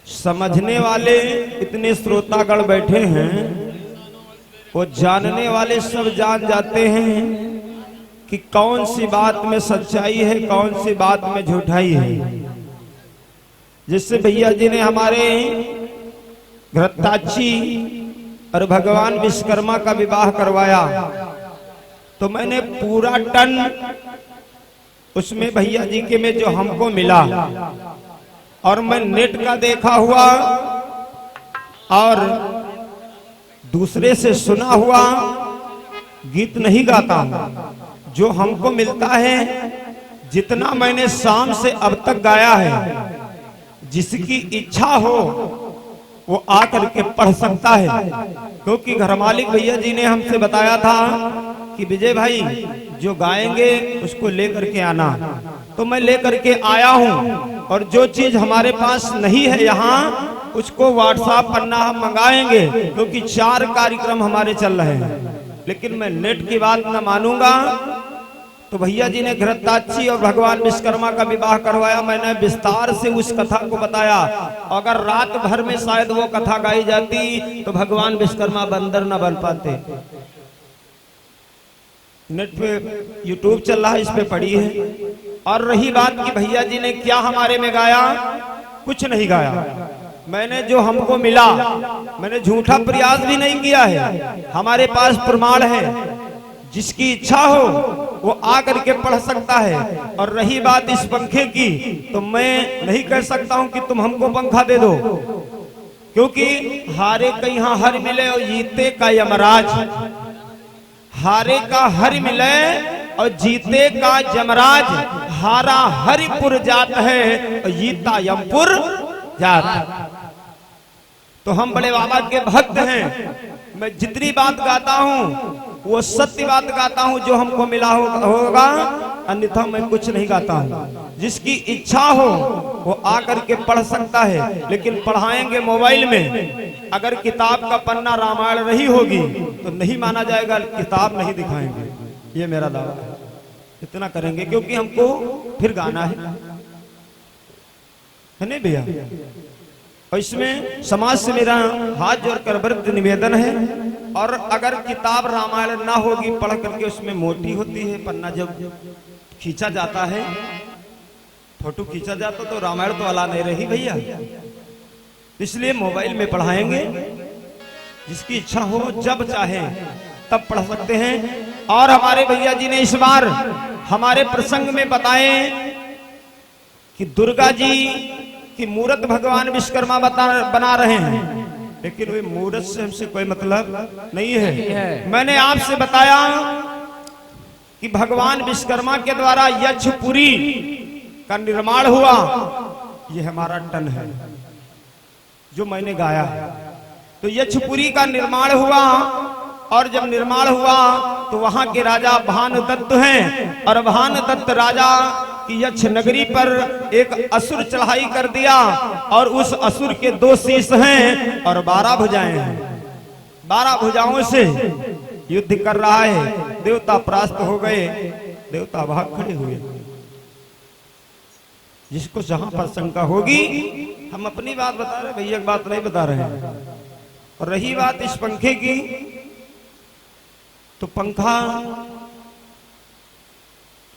समझने वाले इतने श्रोतागण बैठे हैं, वो जानने वाले सब जान जाते हैं कि कौन सी बात में सच्चाई है, कौन सी बात में झूठाई है। जिससे भैया जी ने हमारे घृताची और भगवान विश्वकर्मा का विवाह करवाया, तो मैंने पूरा टन उसमें भैया जी के में जो हमको मिला, और मैं नेट का देखा हुआ और दूसरे से सुना हुआ गीत नहीं गाता हूं। जो हमको मिलता है, जितना मैंने शाम से अब तक गाया है, जिसकी इच्छा हो वो आकर के पढ़ सकता है। क्योंकि घर मालिक भैया जी ने हमसे बताया था कि विजय भाई जो गाएंगे उसको लेकर के आना, तो मैं लेकर के आया हूं। और जो चीज हमारे पास नहीं है यहाँ, उसको व्हाट्सएप पन्ना हम मंगाएंगे, क्योंकि 4 कार्यक्रम हमारे चल रहे हैं। लेकिन मैं नेट की बात न मानूंगा। तो भैया जी ने घृताची और भगवान विश्वकर्मा का विवाह करवाया। मैंने विस्तार से उस कथा को बताया। अगर रात भर में शायद वो कथा गाई जाती तो भगवान विश्वकर्मा बंदर न बन पाते। नेट पे यूट्यूब चल रहा है, इस पे पड़ी है। और रही बात कि भैया जी ने क्या हमारे में गाया, कुछ नहीं गाया। मैंने जो हमको मिला, मैंने झूठा प्रयास भी नहीं किया है। हमारे पास प्रमाण है, जिसकी इच्छा हो वो आकर के पढ़ सकता है। और रही बात इस पंखे की, तो मैं नहीं कह सकता हूं कि तुम हमको पंखा दे दो, क्योंकि हारे का यहाँ हर मिले और जीते का यमराज। हारे का हर मिले और जीते का यमराज। हारा हरिपुर जात है और जीता यमपुर जात। तो हम बड़े बाबा के भक्त हैं। मैं जितनी बात गाता हूँ वो सत्य बात गाता हूँ, जो हमको मिला होगा, अन्यथा मैं कुछ नहीं गाता हूँ। जिसकी इच्छा हो वो आकर के पढ़ सकता है, लेकिन पढ़ाएंगे मोबाइल में। अगर किताब का पन्ना रामायण नहीं होगी तो नहीं माना जाएगा, किताब नहीं दिखाएंगे। ये मेरा दावा है। इतना करेंगे, क्योंकि हमको फिर गाना है नहीं भैया। और इसमें समाज से मेरा हाथ जोड़कर व्रत निवेदन है। और अगर किताब रामायण ना होगी, पढ़ करके उसमें मोटी होती है, पन्ना जब खींचा जाता है, फोटो खींचा जाता तो रामायण तो अला नहीं रही भैया। इसलिए मोबाइल में पढ़ाएंगे। जिसकी इच्छा हो जब चाहे तब पढ़ सकते हैं। और हमारे भैया जी ने इस बार हमारे प्रसंग में बताए कि दुर्गा जी की मूर्त भगवान विश्वकर्मा बना रहे हैं, लेकिन वे मूर्त से हमसे कोई मतलब नहीं है। मैंने आपसे बताया कि भगवान विश्वकर्मा के द्वारा यक्षपुरी का निर्माण हुआ। यह हमारा टन है जो मैंने गाया है। तो यक्षपुरी का निर्माण हुआ, और जब निर्माण हुआ तो वहां के राजा भानुदत्त हैं। और भानुदत्त राजा की यक्ष नगरी पर एक असुर चढ़ाई कर दिया, और उस असुर के 2 शीश हैं और 12 भुजाएं हैं। 12 भुजाओं से युद्ध कर रहा है। देवता परास्त हो गए, देवता भाग खड़े हुए। जिसको जहां पर शंका होगी, हम अपनी बात बता रहे, भैया की बात नहीं बता रहे हैं। और रही बात इस पंखे की, तो पंखा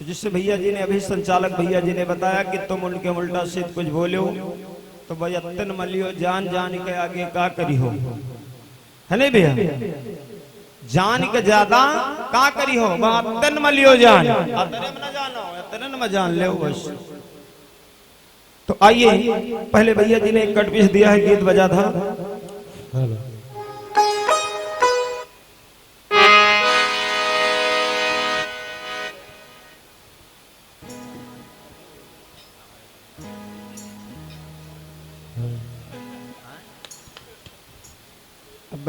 जिससे भैया जी ने अभी संचालक भैया जी ने बताया कि तुम उनके उल्टा सीध कुछ बोलो तो भैया तन मलियो जान जान के आगे का करी हो, है नहीं भैया? जान के ज्यादा का करी हो, तन मलियो जान तन में जान ले बस। तो आइए, पहले भैया जी ने एक कट पीस दिया है, गीत बजा था।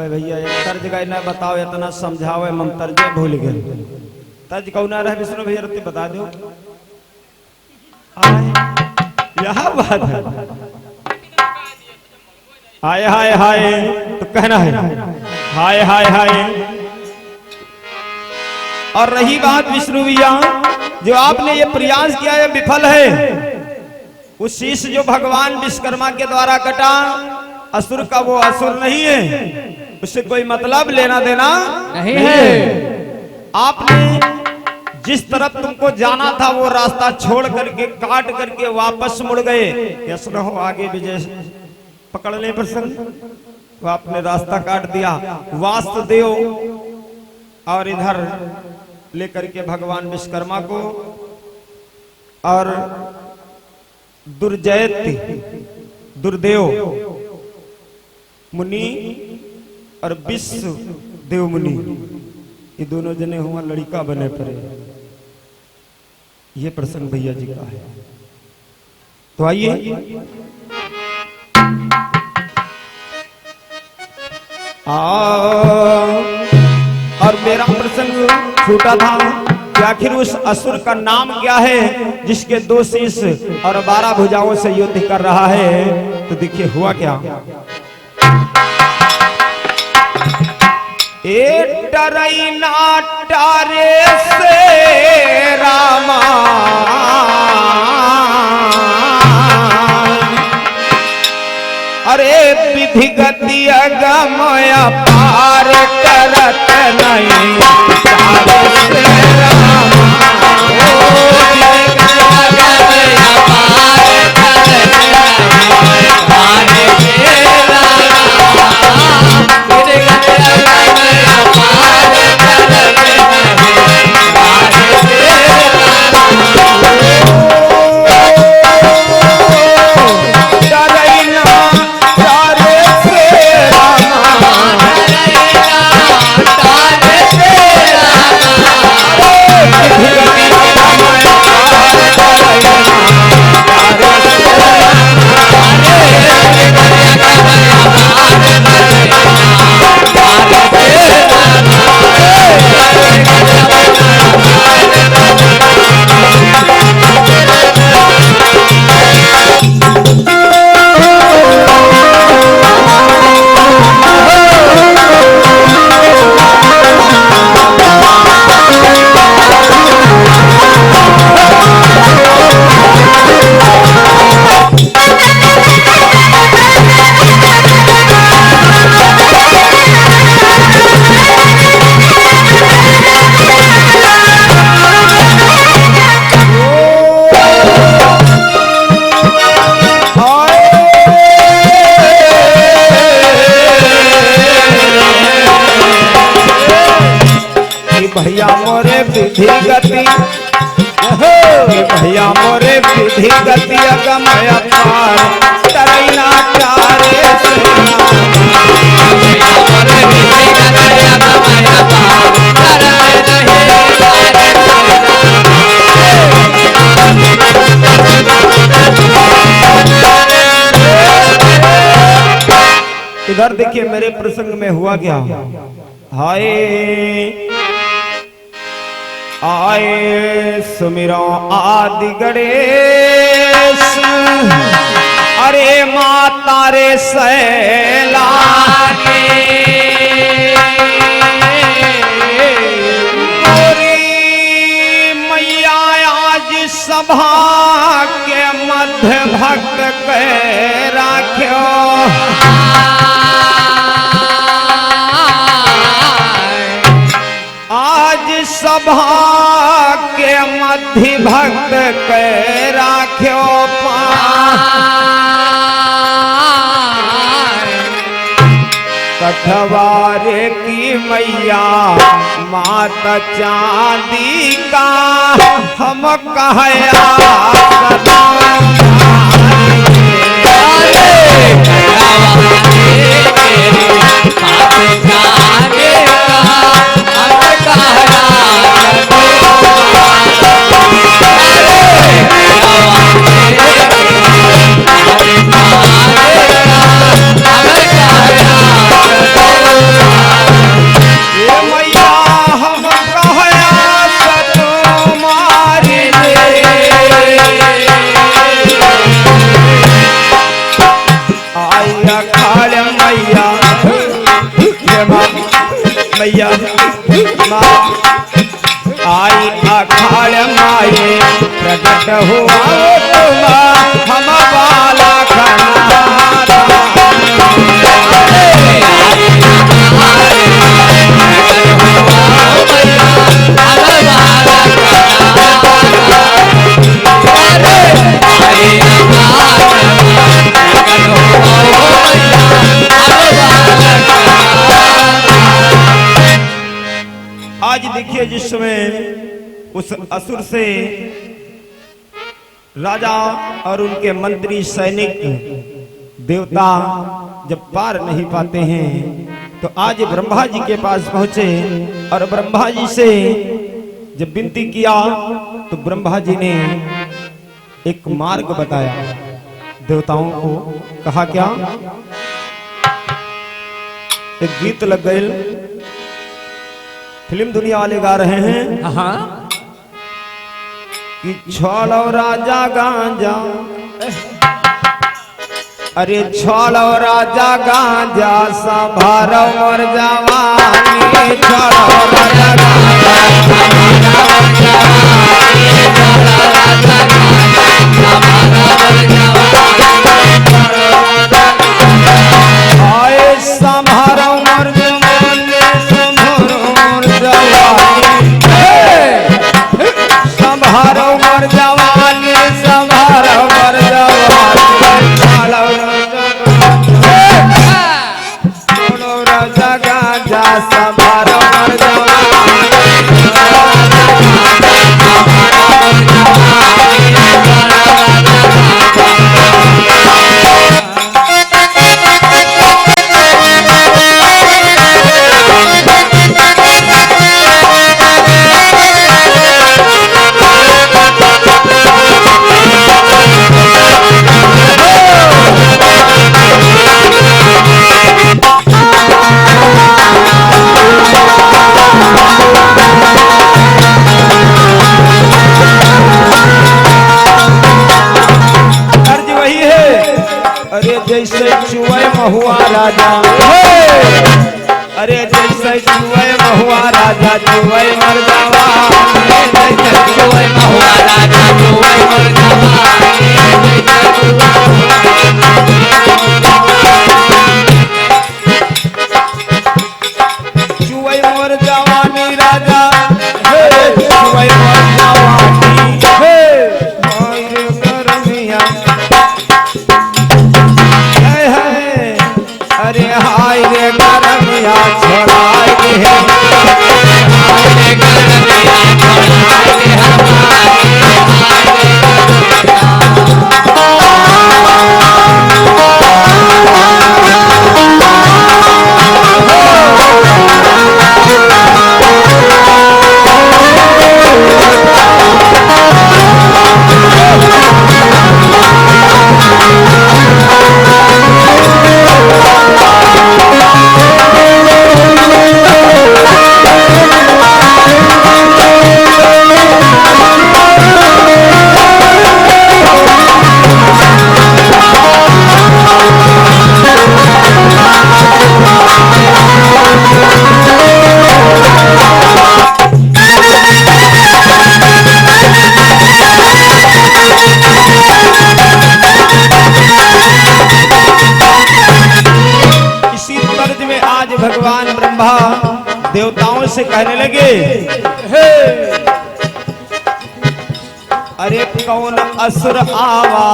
भैया एक तर्ज का ना बताओ, इतना समझाओ, हम तर्ज भूल गए। तर्ज कौन रहा विष्णु भैया रत्ती बता दो। यह बात है। हाय हाय हाय तो कहना है हाय हाय हाय। और रही बात विष्णु भैया, जो आपने ये प्रयास किया है विफल है। वो शीश जो भगवान विश्वकर्मा के द्वारा कटा, असुर का वो असुर नहीं है, उससे कोई मतलब लेना देना नहीं है। आपने जिस तरफ तुमको जाना था वो रास्ता छोड़ करके काट करके वापस मुड़ गए। कैसे न हो आगे विजय पकड़ने पर संग वो आपने रास्ता काट दिया। वासुदेव और इधर लेकर के भगवान विश्वकर्मा को और दुर्जयति दुर्देव मुनि और विश्व देव मुनि, ये दोनों जने हुआ लड़का बने पड़े। ये प्रसंग भैया जी का है। तो आइए और मेरा प्रसंग छूटा था कि आखिर उस असुर का नाम क्या है जिसके 2 शीश और 12 भुजाओं से युद्ध कर रहा है। तो देखिए हुआ क्या। ए टरैना टारे से रामा अरे विधि गति अगमय पार करत नहीं टारे से रामा भैया मोरे विधि गति भैया मोरे विधि गति अगमय पार टरैना टारे से इधर देखिए मेरे प्रसंग में हुआ क्या। हाय आए सुमिरो आदि गणेश अरे माता रे सैला गोरी मैया आज सभा के मध्य भक्त कह राख्यो सभा के मध्य भक्त के राख्यो कठवारे की मैया माता चांदी का हम कहया मैया आई अखाड़ माए प्रकट हुआ तुम हम देखिए जिसमें उस असुर से राजा और उनके मंत्री सैनिक देवता जब पार नहीं पाते हैं तो आज ब्रह्मा जी के पास पहुंचे और ब्रह्मा जी से जब विनती किया तो ब्रह्मा जी ने एक मार्ग बताया देवताओं को। कहा क्या? एक गीत लग गए, फिल्म दुनिया वाले गा रहे हैं कि छोड़ो राजा गांजा, अरे छोड़ो राजा गांजा संभारो मोर जवानी, छोड़ो राजा आए संभारो मोर जवानी, संभारो मोर जवानी, संभारो मोर जवानी, संभारो मोर जवानी, छोड़ो राजा गांजा संभारो मोर जवानी। जैसे चुए महुआ राजा, अरे जैसे चुए महुआ राजा चुए मर जवानी, जैसे चुए महुआ राजा चुए मर जवानी, चुए मर जवानी राजा, चुए मर जवानी, अरे हाय रे गरमिया छोड़ाई दे, हाय रे गरमिया छोड़ाई दे भगवान ब्रह्मा देवताओं से कहने लगे, अरे कौन असुर आवा,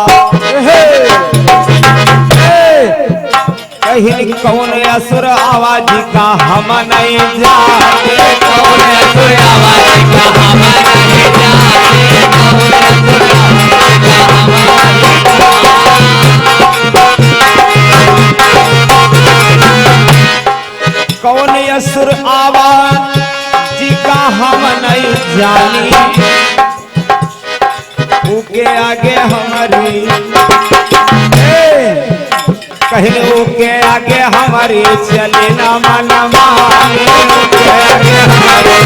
कहीं कौन असुर आवाज का हम नहीं जाते, कौन असुर आवाज का हम नहीं जाते, कौन असुर आवाज का हम नहीं कौन असुर आवाज जी का हम नहीं जानी, उके आगे हमारी कहने उके आगे हमारी चले ना मन माने, उके आगे हमारी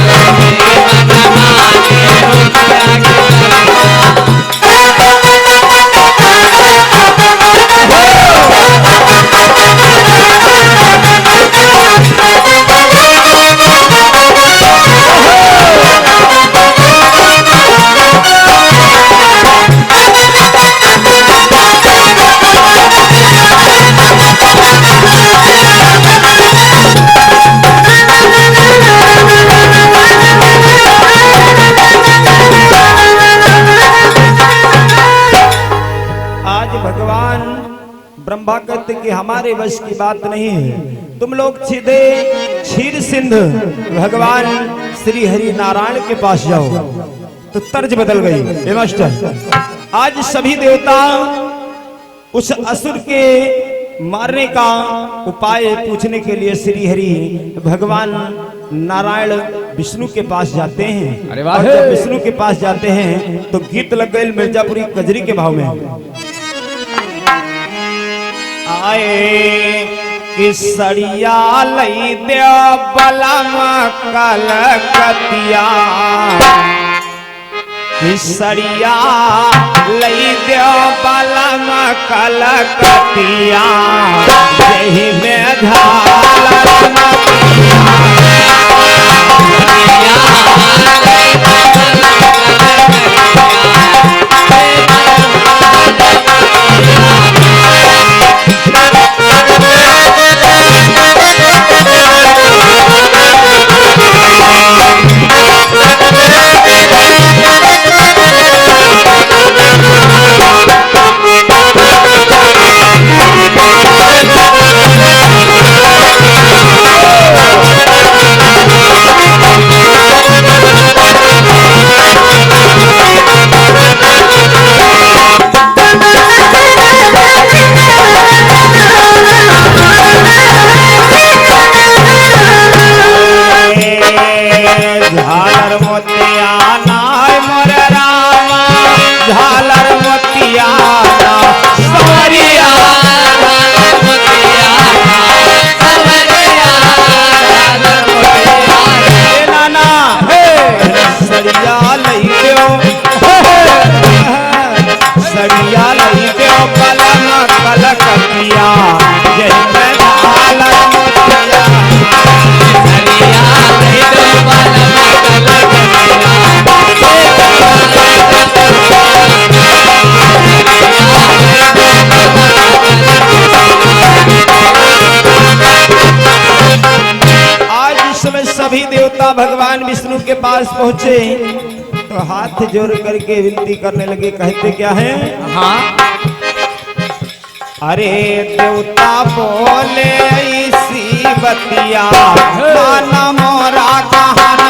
ब्रह्मा कहते कि हमारे वश की बात नहीं है, तुम लोग सीधे क्षीर सिंध भगवान श्री हरि नारायण के पास जाओ, तो तर्ज बदल गई। हे मास्टर, आज सभी देवता उस असुर के मारने का उपाय पूछने के लिए श्री हरि भगवान नारायण विष्णु के पास जाते हैं। अरे वाह! और जब विष्णु के पास जाते हैं तो गीत लग गए मिर्जापुरी कजरी के भाव में। आए कि सड़िया लई दे बलम कलकतिया, कि सड़िया लई दे बलम कलकतिया, यही में झालर सभी देवता भगवान विष्णु के पास पहुंचे तो हाथ जोड़ करके विनती करने लगे। कहते क्या है? हाँ, अरे देवता बोले ऐसी बतिया, माना मोरा कहना,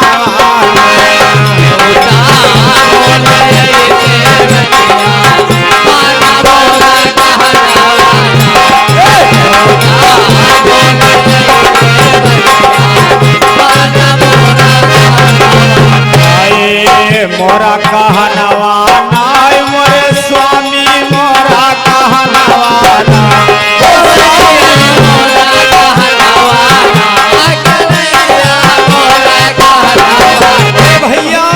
मोरा कहनवा नाय मोरे स्वामी, मोरा कहनवा भैया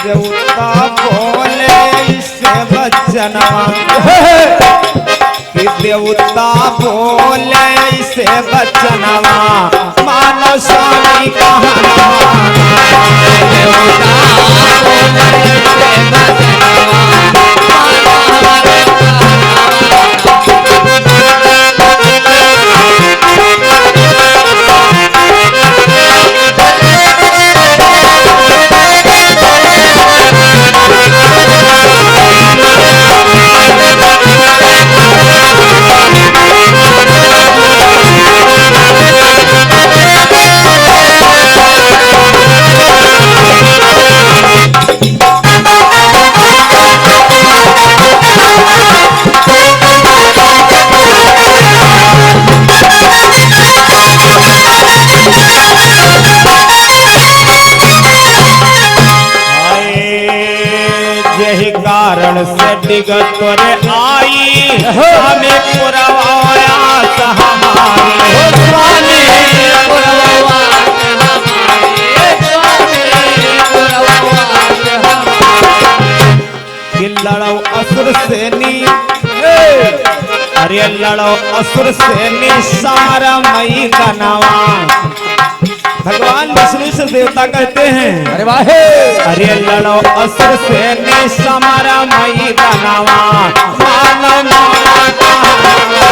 देवता बोले इससे बचनवा, कि देवता बोले इससे बचनवा, मानो स्वामी कहनवा, कारण से डिगत तोरे आई, हमें पुरवाया हमारी, स्वामी कि लड़ो असुर सेनी, अरे लड़ो असुर सेनी सारा मई कनवा। भगवान विष्णु से देवता कहते हैं, अरे वाह! अरे लड़ो असुर से निसमर मई बनावा, मानो मोरा कहनवा।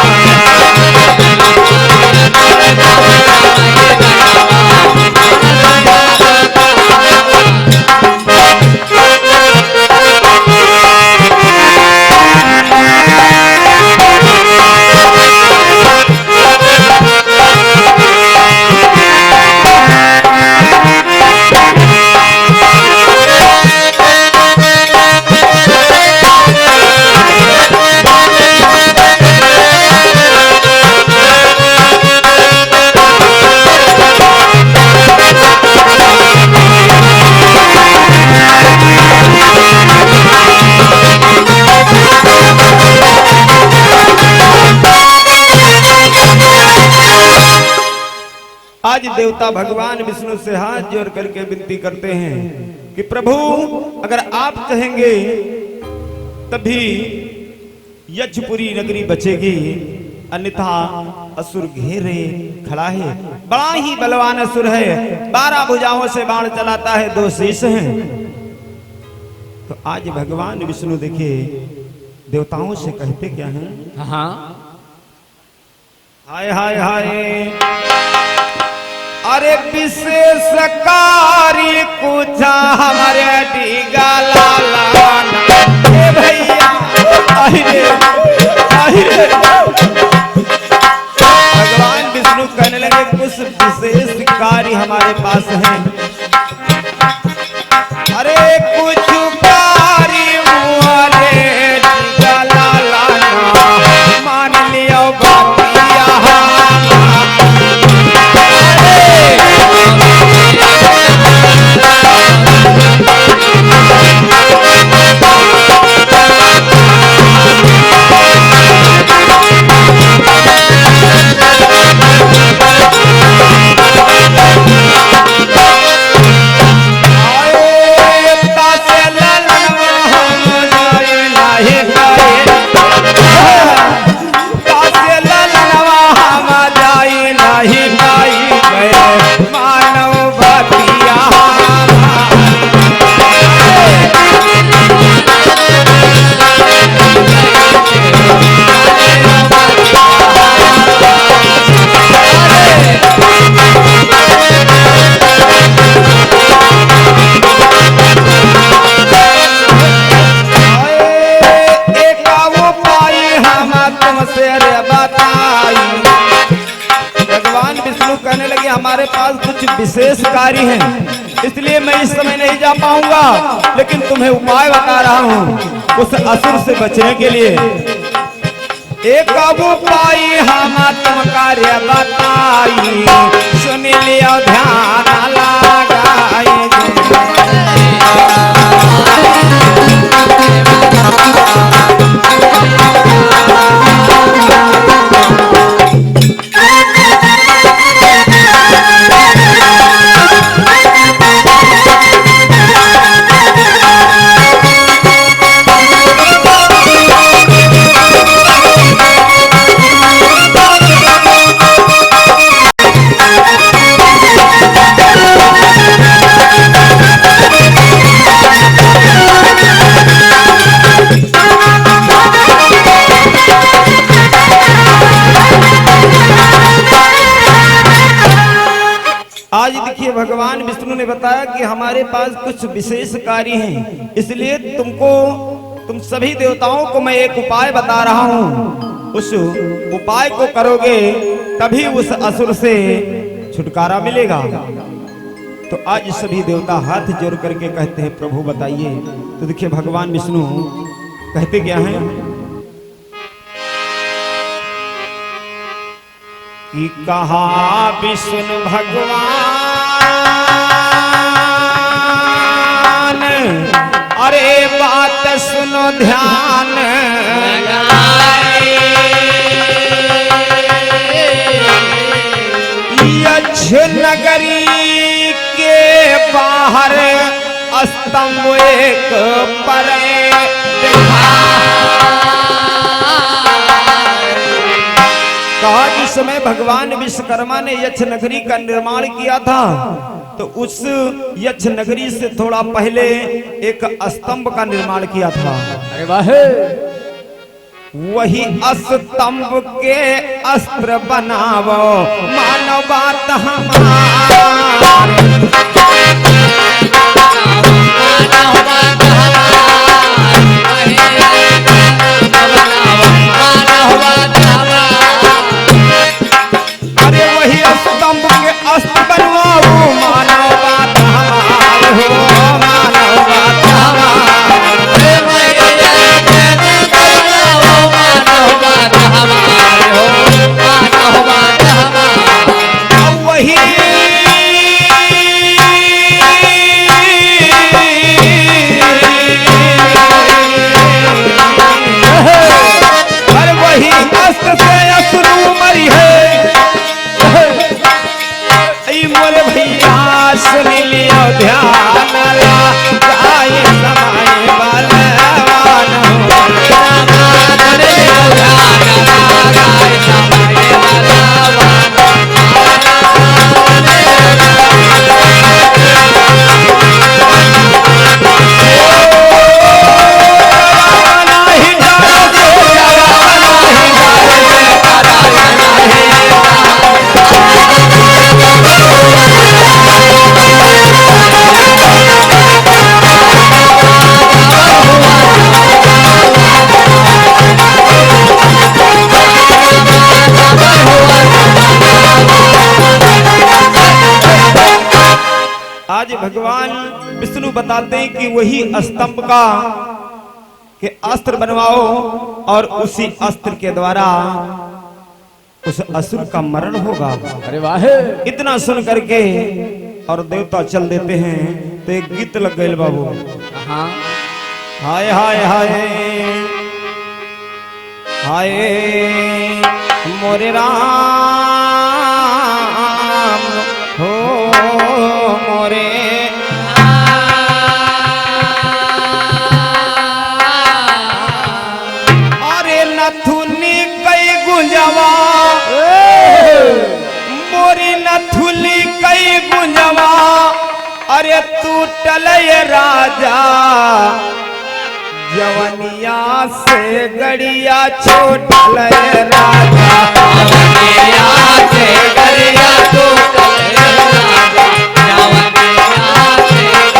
आज देवता भगवान विष्णु से हाथ जोड़ करके विनती करते हैं कि प्रभु अगर आप कहेंगे तभी यज्ञपुरी नगरी बचेगी, अन्यथा असुर घेरे खड़ा है। बड़ा ही बलवान असुर है, 12 भुजाओं से बाण चलाता है, 2 शीश हैं। तो आज भगवान विष्णु देखिए देवताओं से कहते क्या हैं? हाँ हाय हाय हाय, अरे विशेष कार्य कुछ हमारे डीगा लाला भैया। भगवान विष्णु कहने लगे कुछ विशेष कार्य हमारे पास है। अरे कुछ कार्य मुआरे डीगा लाला मान लियो बातिया। हमारे पास कुछ विशेष कार्य हैं, इसलिए मैं इस समय नहीं जा पाऊंगा, लेकिन तुम्हें उपाय बता रहा हूं उस असुर से बचने के लिए। एक उपाय हम तुम कार्य बताई, सुन लियो ध्यान लगाई। आज देखिए भगवान विष्णु ने बताया कि हमारे पास कुछ विशेष कार्य हैं, इसलिए तुम सभी देवताओं को मैं एक उपाय बता रहा हूं। उस उपाय को करोगे तभी उस असुर से छुटकारा मिलेगा। तो आज सभी देवता हाथ जोड़ करके कहते हैं प्रभु बताइए। तो देखिए भगवान विष्णु कहते क्या हैं कि कहा विष्णु भगवान, अरे बात सुनो ध्यान यक्ष नगरी के बाहर स्तंभ एक पर कहा जिस समय भगवान विश्वकर्मा ने यक्ष नगरी का निर्माण किया था, तो उस यक्ष नगरी से थोड़ा पहले एक स्तंभ का निर्माण किया था। अरे वाह, वही स्तंभ के अस्त्र बनावो मानो बात अरे वही स्तंभ के अस्त्र बनवाओ मानो बात हमारे हो, मानो बात विष्णु बताते हैं कि वही स्तंभ का के अस्त्र बनवाओ और उसी अस्त्र के द्वारा उस असुर का मरण होगा। अरे वाह, इतना सुन करके और देवता चल देते हैं तो एक गीत लग गए बाबू। हाँ, हाय हाय हाय हाय मोरे राम हो मोरे अरे नथुनी कई गुंजवा मोरी नथुली कई गुंजवा अरे तू टलय राजा जवनिया से गड़िया छोट लय राजा जवनिया से गड़िया छोट लय राजा जवनिया से गड़िया छोट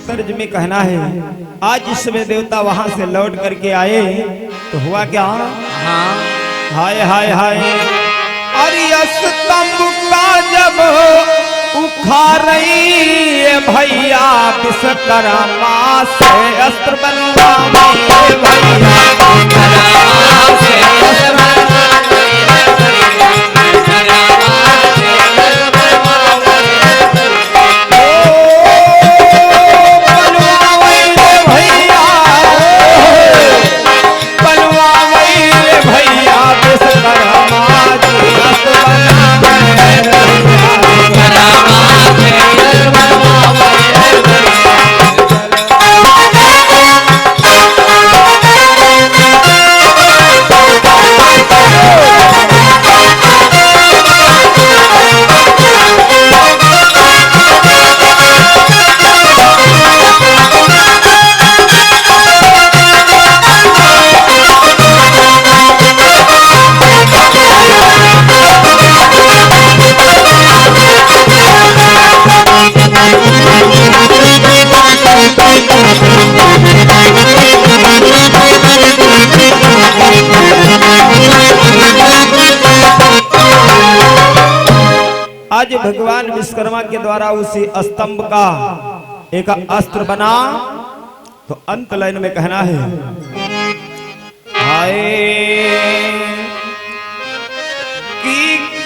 लय में कहना है। आज इस समय देवता वहां से लौट करके आए तो हुआ क्या? हाँ, हाय हाय हाय अरे स्तंभ का जब उखाड़ी भैया विश्वकर्मा से अस्त्र बनवाए भैया से अस्त्र आज भगवान विश्वकर्मा के द्वारा उसी स्तंभ का एक अस्त्र बना तो अंत लाइन में कहना है हाय कि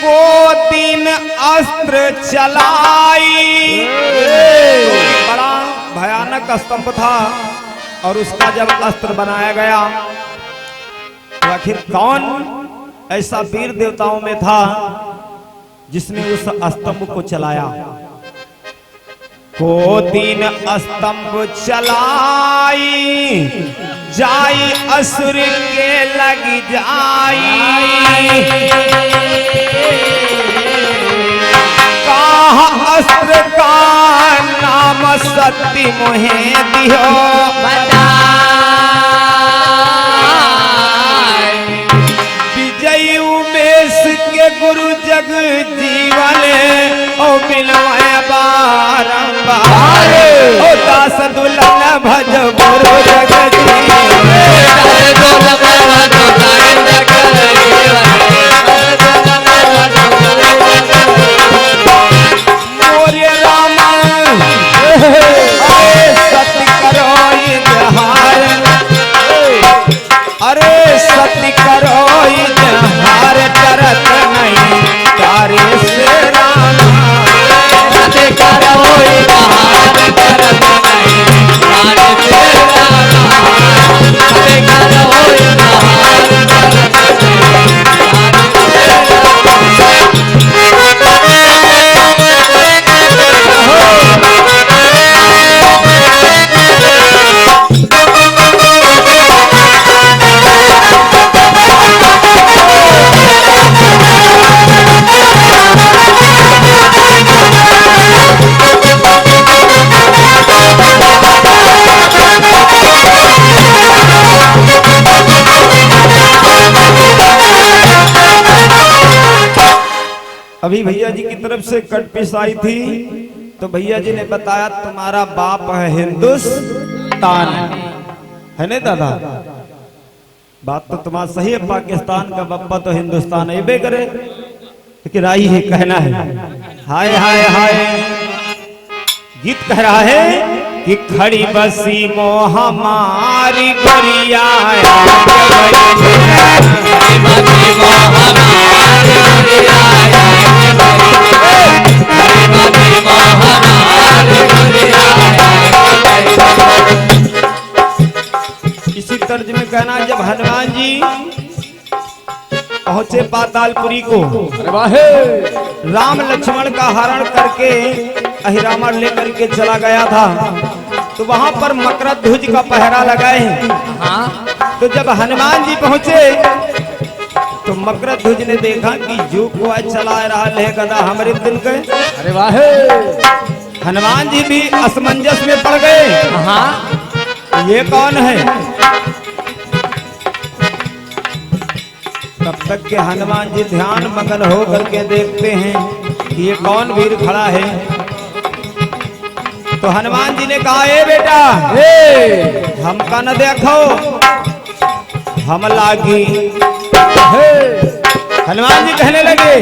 को दिन अस्त्र चलाई बड़ा भयानक स्तंभ था और उसका जब अस्त्र बनाया गया तो आखिर कौन ऐसा वीर देवताओं में था जिसने उस स्तंभ को चलाया? को दिन स्तंभ चलाई जाई असुर के लग जाई कहा अस्त्र का नाम सत्य मोहे दियो विजय उमेश के गुरु जग जीवन ओ मिलवाए बारंबार ओ दास दुल्हन भज गुरु जग मोरे राम सत्य करो इजहार अरे सत्य करो इजहार करत नहीं कार्य से राम सत्य करो इजहार करत नहीं कार्य से अभी भैया जी की तरफ से कट पीस आई थी तो भैया जी ने बताया तुम्हारा बाप है हिंदुस्तान, है नहीं दादा? बात तो तुम्हारा सही है, पाकिस्तान का बप्पा तो हिंदुस्तान है बे करे, लेकिन आई है कहना है हाय हाय हाय। गीत कह रहा है कि खड़ी बसी मोह हमारी गरिया इसी तर्ज में कहना, जब हनुमान जी पहुंचे पातालपुरी को, राम लक्ष्मण का हरण करके अहिरामण लेकर के चला गया था, तो वहां पर मकरध्वज का पहरा लगाए। तो जब हनुमान जी पहुंचे तो मकरध्वज ने देखा कि जो को चला रहा है गदा हमारे दिल के। अरे वाह, हनुमान जी भी असमंजस में पड़ गए, ये कौन है? तब तक के हनुमान जी ध्यान मगन हो करके देखते हैं कि ये कौन वीर खड़ा है। तो हनुमान जी ने कहा, ए बेटा हमका न देखो, हम लागी। हनुमान जी कहने लगे,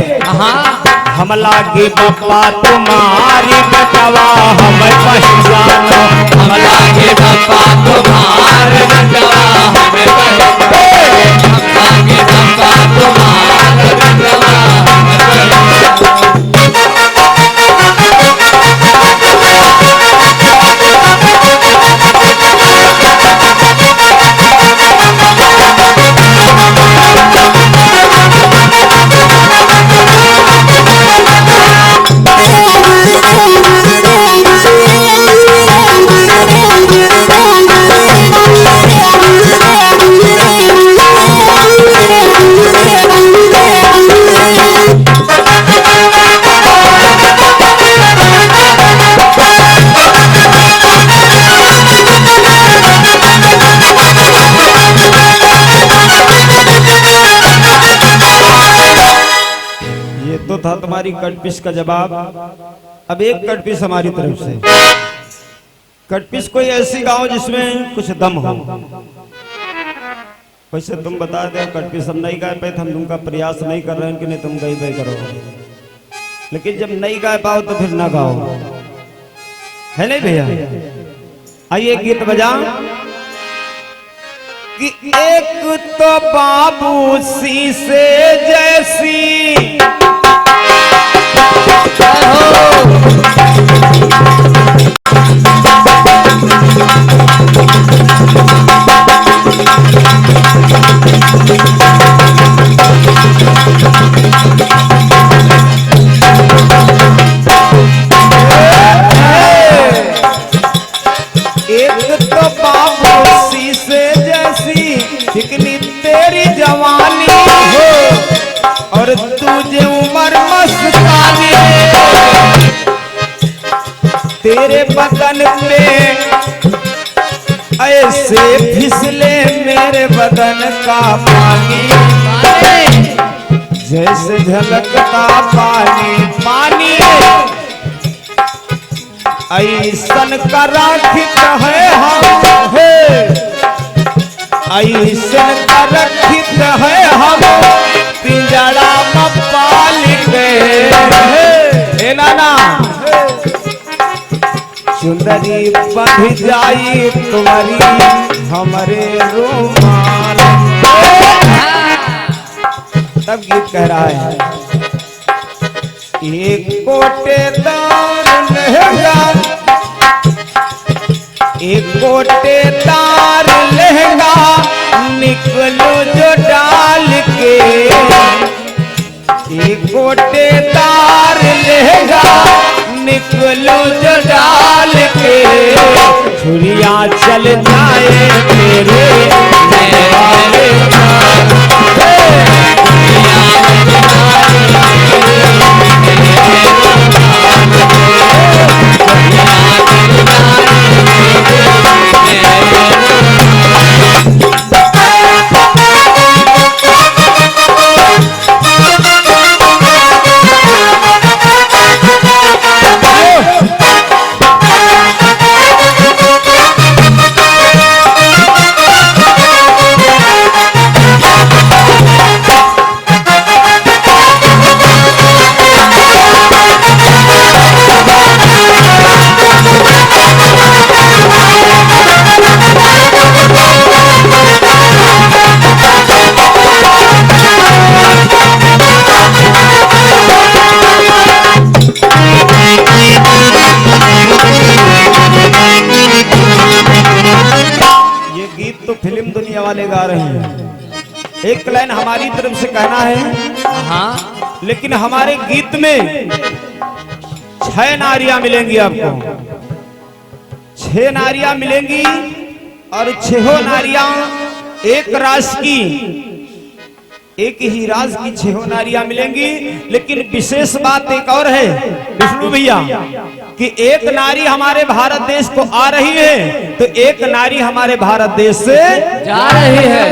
हम लागी बप्पा तुम्हारी बटवा हमें पहचानो, हम लागी बप्पा तुम्हारी बटवा हमें पहचानो, हम लागी बप्पा तुम्हारी बटवा हमें पहचानो। था तुम्हारी कटपीस का जवाब। अब एक कटपीस हमारी तरफ से। कटपीस कोई ऐसी गाओ जिसमें कुछ दम हो। वैसे तुम बता दे, कटपीस हम नहीं गा पाए, हम तुमका प्रयास नहीं कर रहे हैं कि नहीं तुम गई गई करो, लेकिन जब नहीं गा पाओ तो फिर ना गाओ, है नहीं भैया? आइए गीत बजा कि एक तो बाबू शीशे जैसी तेरी जवानी हो और तुझे उम्र मस्तानी, तेरे बदन पे ऐसे फिसले मेरे बदन का पानी, जैसे झलकता पानी पानी, ऐसन का राखित है हम, ऐसन का रखित है हम, पिंजड़ा में पाल गए नाना, सुंदरी बंध जाई तुम्हारी हमारे रुमाल। तब गीत कह रहा है, एक कोटेदार लहंगा, एक गोटेदार लहंगा निकलो जो डाल के, एक गोटेदार लहंगा निकलो जो डाल के, छुरिया चल जाए तेरे वाले वाले गा रहे हैं। एक लाइन हमारी तरफ से कहना है। हाँ, लेकिन हमारे गीत में 6 नारियां मिलेंगी आपको, 6 नारियां मिलेंगी और 6 नारियां एक रास की, एक ही राज की 6 नारियां मिलेंगी। लेकिन विशेष बात एक और है विष्णु भैया, कि एक नारी हमारे भारत देश को आ रही है तो एक नारी हमारे भारत देश से जा रही है।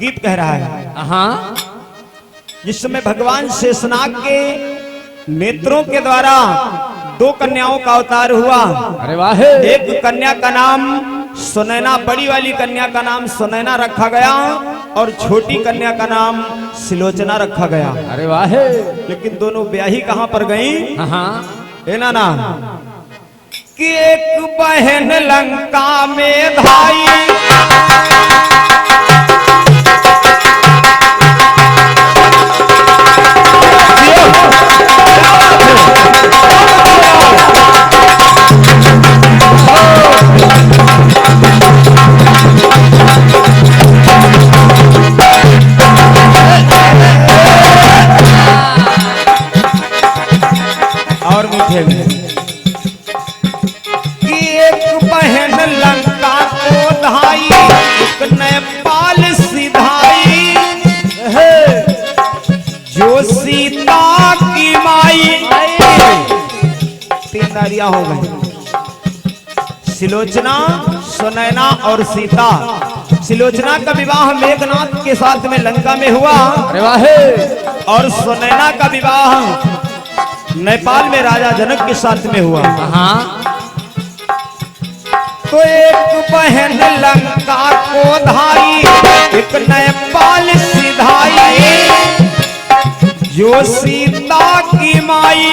गीत कह रहा है। हाँ, जिस समय भगवान शेषनाग के नेत्रों के द्वारा 2 कन्याओं का अवतार हुआ। अरे वाह, एक कन्या का नाम सुनैना, बड़ी वाली कन्या का नाम सुनैना रखा गया और छोटी कन्या का नाम सिलोचना रखा गया। अरे वाह, लेकिन दोनों ब्याही कहां पर गई? हाँ, है ना कि एक बहन लंका में धाई, और मीठे में कि एक बहन लंका को धाई, एक नेपाल सिधाई, जो सीता की माई। 3 नारियां हो गई, सिलोचना, सुनैना और सीता। सिलोचना का विवाह मेघनाथ के साथ में लंका में हुआ। अरे वाह, और सुनैना का विवाह नेपाल में राजा जनक के साथ में हुआ। हाँ, तो एक बहन लंका को धाई, एक नेपाल सिधाई, जो सीता की माई।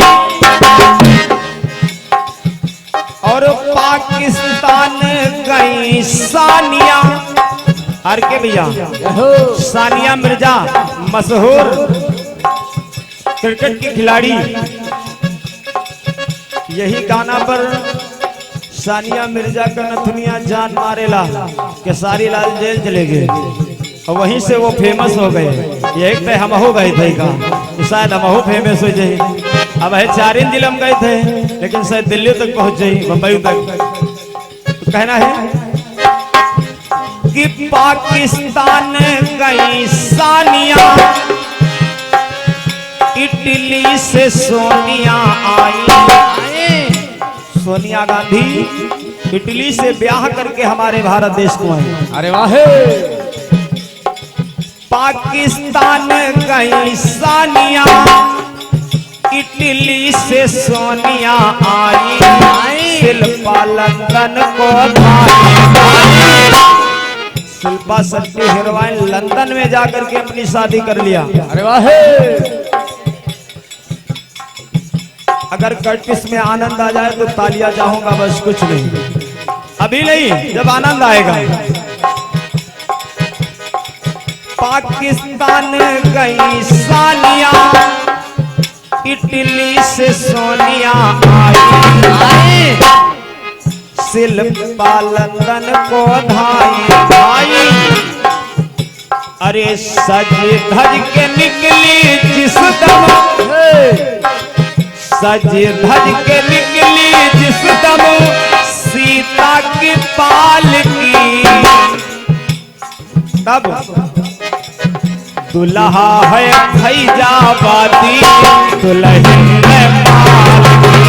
और पाकिस्तान गई सानिया, आर के भैया, सानिया मिर्जा मशहूर क्रिकेट की खिलाड़ी। यही गाना पर सानिया मिर्जा का नथुनिया जान मारेला केसारी लाल जेल चले गए और वहीं से वो फेमस हो गए। यही तो हम हो गए थे का, शायद हम हो फेमस हो जाए। अब है 4 जिले में गए थे, लेकिन शायद दिल्ली तक पहुंच जाए, बम्बई तक। तो कहना है कि पाकिस्तान गई सानिया, इटली से सोनिया आई। सोनिया गांधी इटली से ब्याह करके हमारे भारत देश को आई। अरे वाह, पाकिस्तान गई सानिया, इटली से सोनिया आई। शिल्पा लंदन को धाई, शिल्पा शक्ति हीरोइन लंदन में जाकर के अपनी शादी कर लिया। अरे वाह, अगर कर्टिस में आनंद आ जाए तो तालियां चाहूंगा, बस कुछ नहीं, अभी नहीं, जब आनंद आएगा। पाकिस्तान गई सानिया, इटली से सोनिया आई। शिल्पा लंदन को धाई। अरे सज धज के निकली जिस दम, सज धज के निकली जिस दम, सीता की पालकी। तब दुल्हा है फैजाबादी, दुल्हन है पालकी।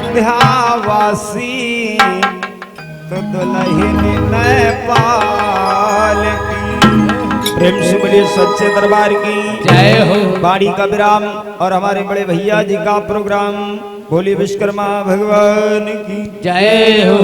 अयोध्यावासी तो दुल्हन नेपाल की। प्रेम से बोलिए सच्चे दरबार की जय हो। बाड़ी का विराम और हमारे बड़े भैया जी का प्रोग्राम बोलिए विश्वकर्मा भगवान की जय हो।